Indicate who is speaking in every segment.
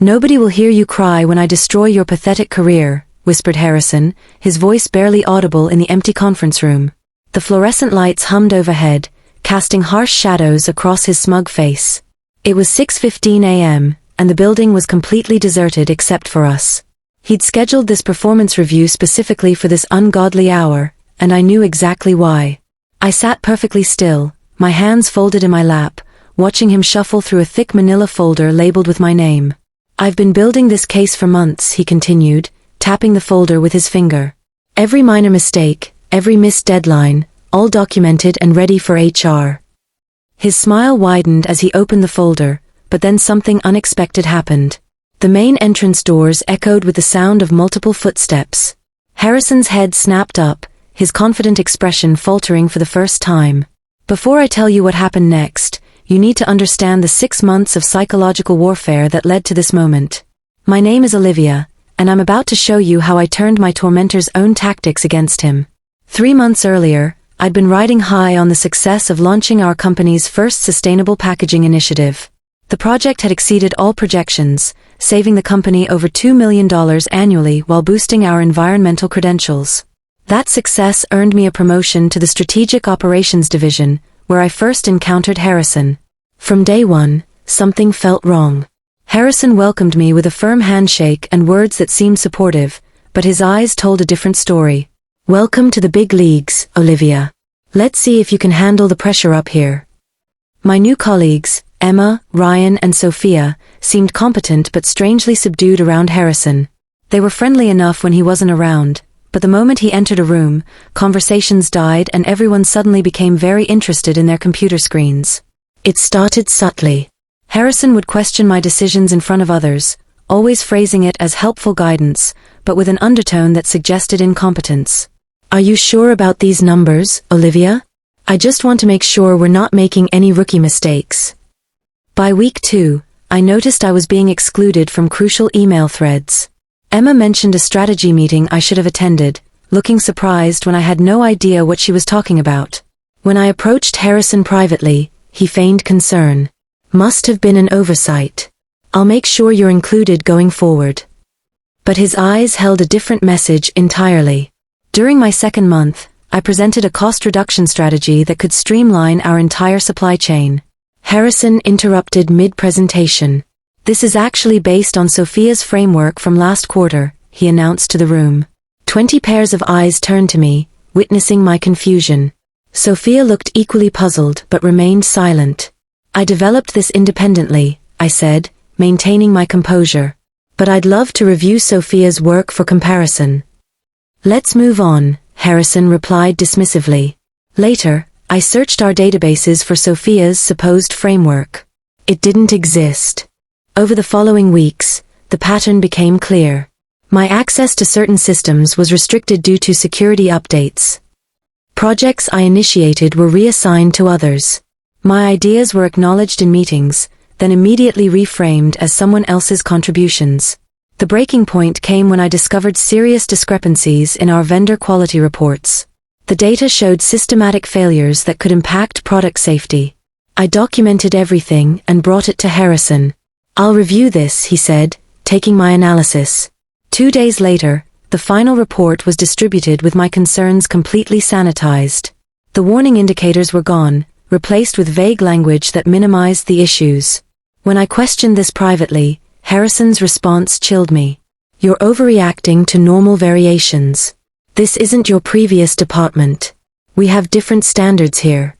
Speaker 1: "Nobody will hear you cry when I destroy your pathetic career," whispered Harrison, his voice barely audible in the empty conference room. The fluorescent lights hummed overhead, casting harsh shadows across his smug face. It was 6:15 a.m., and the building was completely deserted except for us. He'd scheduled this performance review specifically for this ungodly hour, and I knew exactly why. I sat perfectly still, my hands folded in my lap, watching him shuffle through a thick manila folder labeled with my name. "I've been building this case for months," he continued, tapping the folder with his finger. "Every minor mistake, every missed deadline, all documented and ready for HR." His smile widened as he opened the folder, but then something unexpected happened. The main entrance doors echoed with the sound of multiple footsteps. Harrison's head snapped up, his confident expression faltering for the first time. "Before I tell you what happened next, you need to understand the 6 months of psychological warfare that led to this moment. My name is Olivia, and I'm about to show you how I turned my tormentor's own tactics against him. 3 months earlier, I'd been riding high on the success of launching our company's first sustainable packaging initiative. The project had exceeded all projections, saving the company over $2 million annually while boosting our environmental credentials. That success earned me a promotion to the Strategic Operations Division, where I first encountered Harrison. From day one, something felt wrong. Harrison welcomed me with a firm handshake and words that seemed supportive, but his eyes told a different story. "Welcome to the big leagues, Olivia. Let's see if you can handle the pressure up here." My new colleagues, Emma, Ryan, and Sophia, seemed competent but strangely subdued around Harrison. They were friendly enough when he wasn't around, but the moment he entered a room, conversations died and everyone suddenly became very interested in their computer screens. It started subtly. Harrison would question my decisions in front of others, always phrasing it as helpful guidance, but with an undertone that suggested incompetence. "Are you sure about these numbers, Olivia? I just want to make sure we're not making any rookie mistakes." By week 2, I noticed I was being excluded from crucial email threads. Emma mentioned a strategy meeting I should have attended, looking surprised when I had no idea what she was talking about. When I approached Harrison privately, he feigned concern. "Must have been an oversight. I'll make sure you're included going forward." But his eyes held a different message entirely. During my second month, I presented a cost reduction strategy that could streamline our entire supply chain. Harrison interrupted mid-presentation. "This is actually based on Sophia's framework from last quarter," he announced to the room. 20 pairs of eyes turned to me, witnessing my confusion. Sophia looked equally puzzled but remained silent. "I developed this independently," I said, maintaining my composure. "But I'd love to review Sophia's work for comparison." "Let's move on," Harrison replied dismissively. Later, I searched our databases for Sophia's supposed framework. It didn't exist. Over the following weeks, the pattern became clear. My access to certain systems was restricted due to security updates. Projects I initiated were reassigned to others. My ideas were acknowledged in meetings, then immediately reframed as someone else's contributions. The breaking point came when I discovered serious discrepancies in our vendor quality reports. The data showed systematic failures that could impact product safety. I documented everything and brought it to Harrison. "I'll review this," he said, taking my analysis. 2 days later, the final report was distributed with my concerns completely sanitized. The warning indicators were gone, replaced with vague language that minimized the issues. When I questioned this privately, Harrison's response chilled me. "You're overreacting to normal variations. This isn't your previous department. We have different standards here."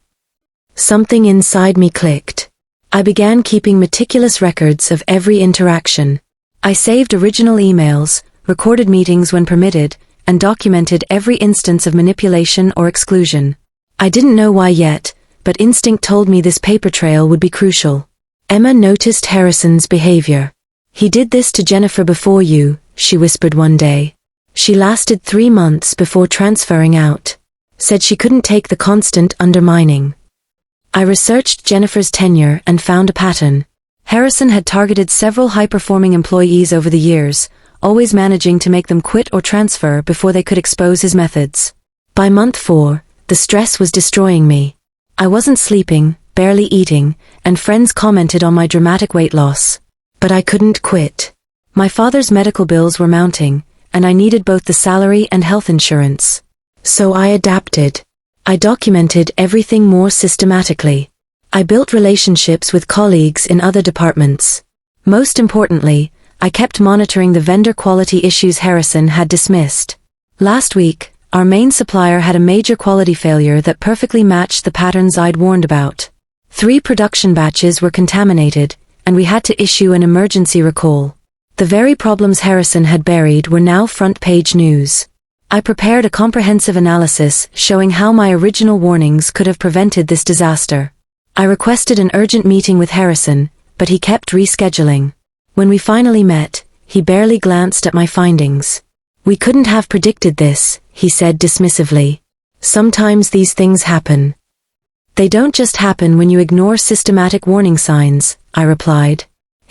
Speaker 1: Something inside me clicked. I began keeping meticulous records of every interaction. I saved original emails, recorded meetings when permitted, and documented every instance of manipulation or exclusion. I didn't know why yet, but instinct told me this paper trail would be crucial. Emma noticed Harrison's behavior. "He did this to Jennifer before you," she whispered one day. "She lasted 3 months before transferring out. Said she couldn't take the constant undermining." I researched Jennifer's tenure and found a pattern. Harrison had targeted several high-performing employees over the years, always managing to make them quit or transfer before they could expose his methods. By month 4, the stress was destroying me. I wasn't sleeping, barely eating, and friends commented on my dramatic weight loss. But I couldn't quit. My father's medical bills were mounting, and I needed both the salary and health insurance. So I adapted. I documented everything more systematically. I built relationships with colleagues in other departments. Most importantly, I kept monitoring the vendor quality issues Harrison had dismissed. Last week, our main supplier had a major quality failure that perfectly matched the patterns I'd warned about. 3 production batches were contaminated, and we had to issue an emergency recall. The very problems Harrison had buried were now front-page news. I prepared a comprehensive analysis showing how my original warnings could have prevented this disaster. I requested an urgent meeting with Harrison, but he kept rescheduling. When we finally met, he barely glanced at my findings. "We couldn't have predicted this," he said dismissively. "Sometimes these things happen." "They don't just happen when you ignore systematic warning signs," I replied.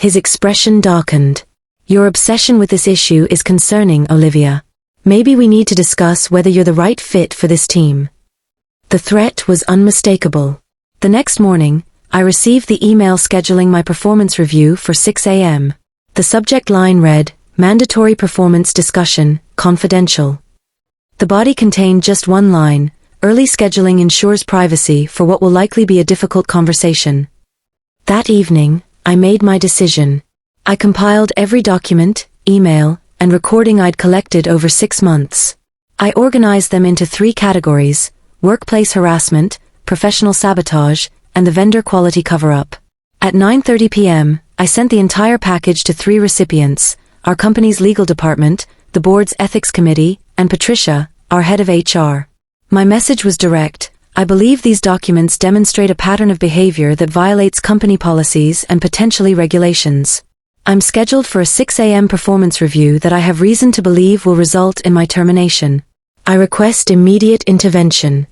Speaker 1: His expression darkened. "Your obsession with this issue is concerning, Olivia. Maybe we need to discuss whether you're the right fit for this team." The threat was unmistakable. The next morning, I received the email scheduling my performance review for 6 a.m. The subject line read, "Mandatory Performance Discussion, Confidential." The body contained just one line, "Early scheduling ensures privacy for what will likely be a difficult conversation." That evening, I made my decision. I compiled every document, email, and recording I'd collected over 6 months. I organized them into 3 categories: workplace harassment, professional sabotage, and the vendor quality cover-up. At 9:30 p.m., I sent the entire package to 3 recipients: our company's legal department, the board's ethics committee, and Patricia, our head of HR. My message was direct. I believe these documents demonstrate a pattern of behavior that violates company policies and potentially regulations. I'm scheduled for a 6 a.m. performance review that I have reason to believe will result in my termination. I request immediate intervention.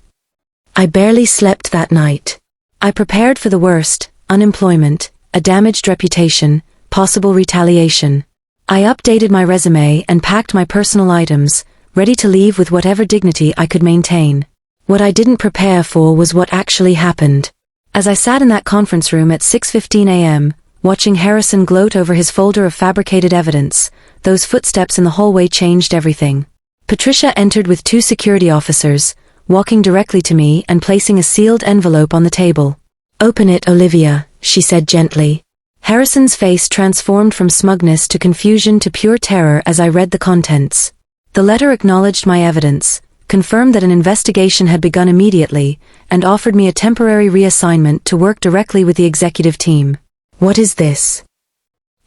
Speaker 1: I barely slept that night. I prepared for the worst: unemployment, a damaged reputation, possible retaliation. I updated my resume and packed my personal items, ready to leave with whatever dignity I could maintain. What I didn't prepare for was what actually happened. As I sat in that conference room at 6:15 a.m., watching Harrison gloat over his folder of fabricated evidence, those footsteps in the hallway changed everything. Patricia entered with 2 security officers, walking directly to me and placing a sealed envelope on the table. "Open it, Olivia," she said gently. Harrison's face transformed from smugness to confusion to pure terror as I read the contents. The letter acknowledged my evidence, confirmed that an investigation had begun immediately, and offered me a temporary reassignment to work directly with the executive team. "What is this?"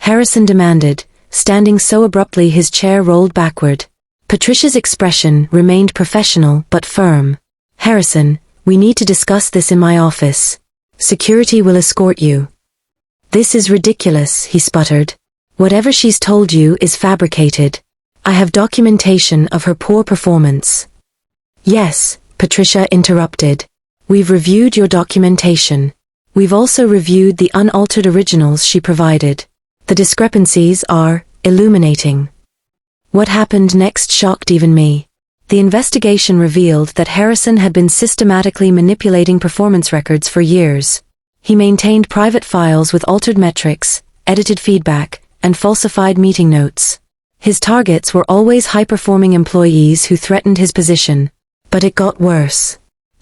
Speaker 1: Harrison demanded, standing so abruptly his chair rolled backward. Patricia's expression remained professional but firm. "Harrison, we need to discuss this in my office. Security will escort you." "This is ridiculous," he sputtered. "Whatever she's told you is fabricated. I have documentation of her poor performance." "Yes," Patricia interrupted. "We've reviewed your documentation. We've also reviewed the unaltered originals she provided. The discrepancies are illuminating." What happened next shocked even me. The investigation revealed that Harrison had been systematically manipulating performance records for years. He maintained private files with altered metrics, edited feedback, and falsified meeting notes. His targets were always high-performing employees who threatened his position. But it got worse.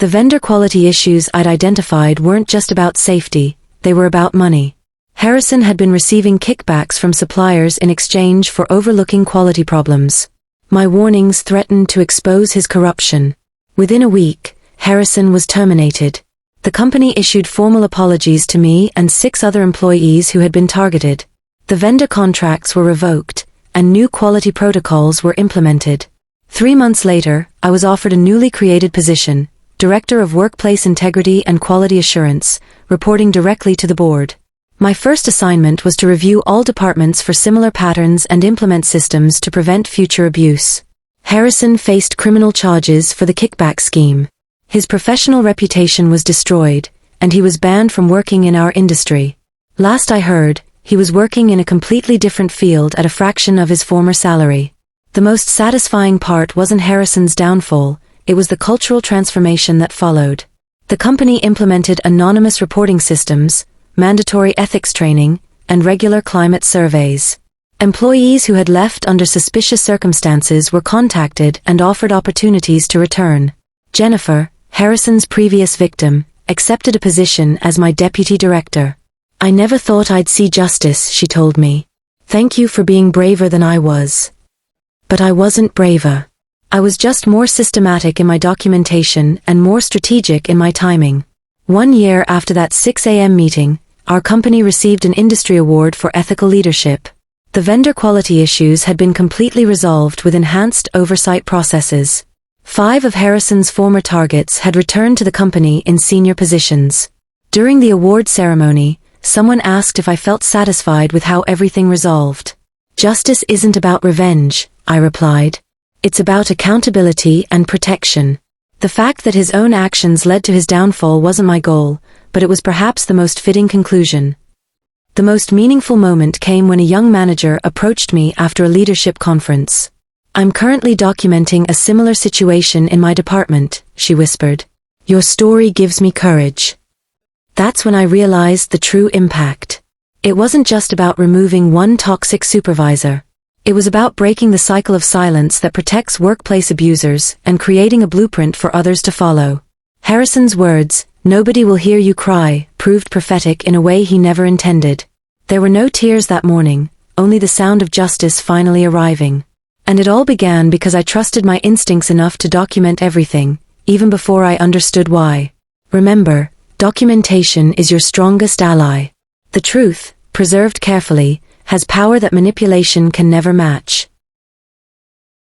Speaker 1: The vendor quality issues I'd identified weren't just about safety, they were about money. Harrison had been receiving kickbacks from suppliers in exchange for overlooking quality problems. My warnings threatened to expose his corruption. Within a week, Harrison was terminated. The company issued formal apologies to me and 6 other employees who had been targeted. The vendor contracts were revoked, and new quality protocols were implemented. 3 months later, I was offered a newly created position, Director of Workplace Integrity and Quality Assurance, reporting directly to the board. My first assignment was to review all departments for similar patterns and implement systems to prevent future abuse. Harrison faced criminal charges for the kickback scheme. His professional reputation was destroyed, and he was banned from working in our industry. Last I heard, he was working in a completely different field at a fraction of his former salary. The most satisfying part wasn't Harrison's downfall, it was the cultural transformation that followed. The company implemented anonymous reporting systems, mandatory ethics training, and regular climate surveys. Employees who had left under suspicious circumstances were contacted and offered opportunities to return. Jennifer, Harrison's previous victim, accepted a position as my deputy director. "I never thought I'd see justice," she told me. "Thank you for being braver than I was." But I wasn't braver. I was just more systematic in my documentation and more strategic in my timing. 1 year after that 6 a.m. meeting, our company received an industry award for ethical leadership. The vendor quality issues had been completely resolved with enhanced oversight processes. 5 of Harrison's former targets had returned to the company in senior positions. During the award ceremony, someone asked if I felt satisfied with how everything resolved. "Justice isn't about revenge," I replied. "It's about accountability and protection." The fact that his own actions led to his downfall wasn't my goal, but it was perhaps the most fitting conclusion. The most meaningful moment came when a young manager approached me after a leadership conference. "I'm currently documenting a similar situation in my department," she whispered. "Your story gives me courage." That's when I realized the true impact. It wasn't just about removing one toxic supervisor. It was about breaking the cycle of silence that protects workplace abusers and creating a blueprint for others to follow. Harrison's words, "Nobody will hear you cry," proved prophetic in a way he never intended. There were no tears that morning, only the sound of justice finally arriving. And it all began because I trusted my instincts enough to document everything, even before I understood why. Remember, documentation is your strongest ally. The truth, preserved carefully, has power that manipulation can never match.